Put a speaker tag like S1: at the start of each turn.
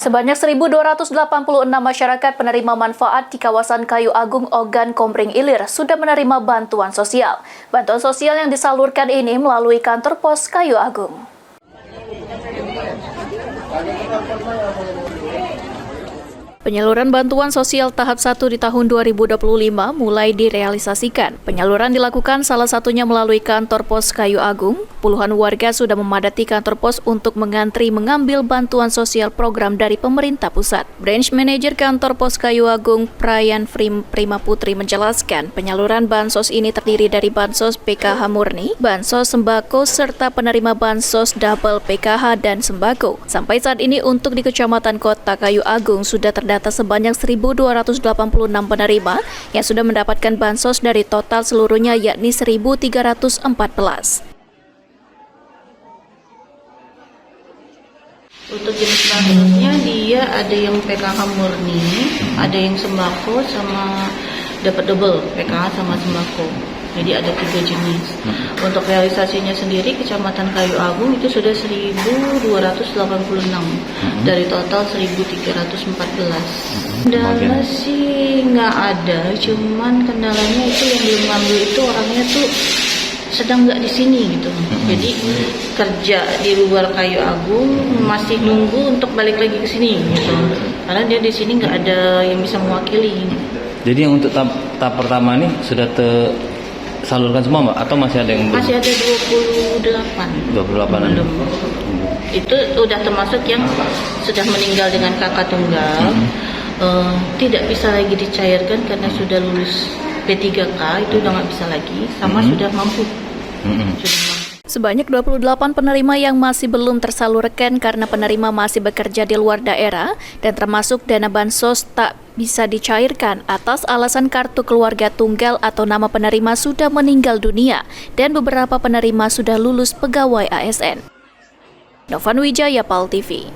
S1: Sebanyak 1.286 masyarakat penerima manfaat di kawasan Kayu Agung, Ogan, Komering Ilir sudah menerima bantuan sosial. Bantuan sosial yang disalurkan ini melalui kantor pos Kayu Agung. Penyaluran bantuan sosial tahap 1 di tahun 2025 mulai direalisasikan. Penyaluran dilakukan salah satunya melalui kantor pos Kayu Agung. Puluhan warga sudah memadati kantor pos untuk mengantri mengambil bantuan sosial program dari pemerintah pusat. Branch Manager kantor pos Kayu Agung, Prayan Prima Putri menjelaskan, penyaluran bansos ini terdiri dari bansos PKH murni, bansos sembako, serta penerima bansos double PKH dan sembako. Sampai saat ini untuk di Kecamatan Kota Kayu Agung sudah terdata sebanyak 1.286 penerima yang sudah mendapatkan bansos dari total seluruhnya yakni 1.314.
S2: Untuk jenis bansosnya dia ada yang PKH murni, ada yang sembako sama dapat double PKH sama sembako. Jadi ada 3 jenis. Untuk realisasinya sendiri Kecamatan Kayu Agung itu sudah 1.286 dari total 1.314. Kendala sih nggak ada, cuman kendalanya itu yang belum ngambil itu orangnya tuh sedang nggak di sini gitu. Jadi kerja di luar Kayu Agung masih nunggu untuk balik lagi ke sini gitu. Karena dia di sini nggak ada yang bisa mewakili.
S3: Jadi yang untuk tahap pertama ini sudah tersalurkan semua, Mbak? Atau masih ada yang belum?
S2: Masih ada 28. Belum. Itu udah termasuk yang sudah meninggal dengan kakak tunggal. Tidak bisa lagi dicairkan karena sudah lulus P3K, itu udah nggak bisa lagi, sama sudah mampu.
S1: Sebanyak 28 penerima yang masih belum tersalurkan karena penerima masih bekerja di luar daerah dan termasuk dana bansos tak bisa dicairkan atas alasan kartu keluarga tunggal atau nama penerima sudah meninggal dunia dan beberapa penerima sudah lulus pegawai ASN. Novan Wijaya, PAL TV.